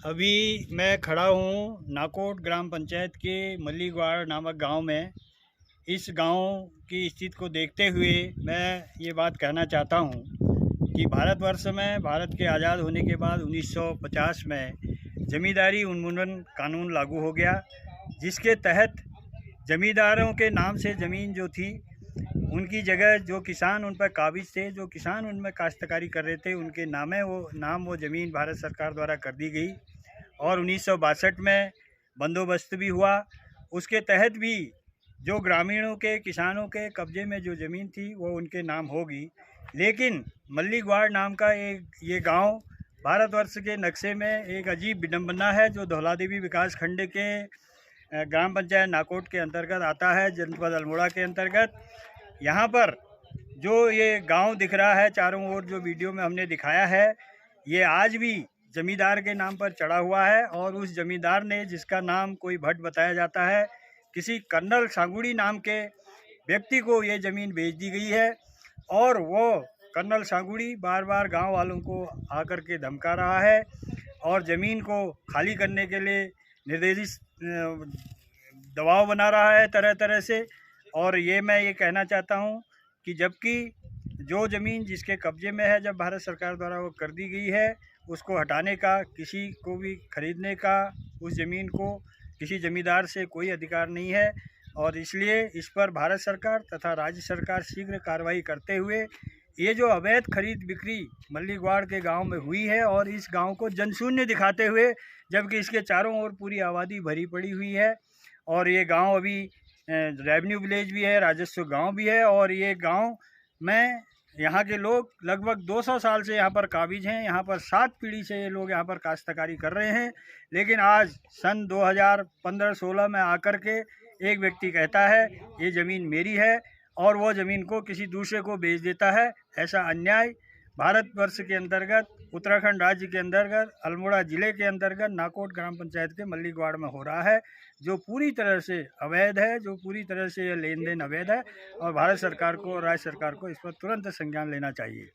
अभी मैं खड़ा हूँ नाकोट ग्राम पंचायत के मल्लीगवाड़ नामक गांव में। इस गांव की स्थिति को देखते हुए मैं ये बात कहना चाहता हूँ कि भारतवर्ष में भारत के आज़ाद होने के बाद 1950 में ज़मींदारी उन्मूलन कानून लागू हो गया, जिसके तहत ज़मींदारों के नाम से ज़मीन जो थी उनकी जगह जो किसान उन पर काबिज थे, जो किसान उनमें काश्तकारी कर रहे थे, उनके नाम वो ज़मीन भारत सरकार द्वारा कर दी गई। और 1962 में बंदोबस्त भी हुआ। उसके तहत भी जो ग्रामीणों के किसानों के कब्जे में जो ज़मीन थी वो उनके नाम होगी। लेकिन मल्लीगवाड़ नाम का ये गांव भारतवर्ष के नक्शे में एक अजीब विडंबना है, जो धौलादेवी विकास खंड के ग्राम पंचायत नाकोट के अंतर्गत आता है, जनपद अल्मोड़ा के अंतर्गत। यहाँ पर जो ये गांव दिख रहा है चारों ओर, जो वीडियो में हमने दिखाया है, ये आज भी जमींदार के नाम पर चढ़ा हुआ है। और उस जमींदार ने, जिसका नाम कोई भट्ट बताया जाता है, किसी कर्नल सांगुड़ी नाम के व्यक्ति को ये ज़मीन बेच दी गई है। और वो कर्नल सांगुड़ी बार बार गांव वालों को आकर के धमका रहा है और ज़मीन को खाली करने के लिए निर्देशित दबाव बना रहा है तरह तरह से। और मैं ये कहना चाहता हूँ कि जबकि जो ज़मीन जिसके कब्जे में है, जब भारत सरकार द्वारा वो कर दी गई है, उसको हटाने का, किसी को भी खरीदने का उस ज़मीन को किसी ज़मींदार से कोई अधिकार नहीं है। और इसलिए इस पर भारत सरकार तथा राज्य सरकार शीघ्र कार्रवाई करते हुए ये जो अवैध खरीद बिक्री मल्लीगवाड़ के गांव में हुई है, और इस गांव को जनशून्य दिखाते हुए, जबकि इसके चारों ओर पूरी आबादी भरी पड़ी हुई है, और ये गांव अभी रेवेन्यू विलेज भी है, राजस्व गांव भी है। और ये गांव में यहाँ के लोग लगभग 200 साल से यहाँ पर काबिज हैं। यहाँ पर 7 पीढ़ी से ये लोग यहाँ पर काश्तकारी कर रहे हैं। लेकिन आज सन 2015-16 में आकर के एक व्यक्ति कहता है ये ज़मीन मेरी है, और वो ज़मीन को किसी दूसरे को बेच देता है। ऐसा अन्याय भारतवर्ष के अंतर्गत, उत्तराखंड राज्य के अंतर्गत, अल्मोड़ा ज़िले के अंतर्गत नाकोट ग्राम पंचायत के मल्लीगवाड़ में हो रहा है, जो पूरी तरह से अवैध है, जो पूरी तरह से ये लेन देन अवैध है। और भारत सरकार को और राज्य सरकार को इस पर तुरंत संज्ञान लेना चाहिए।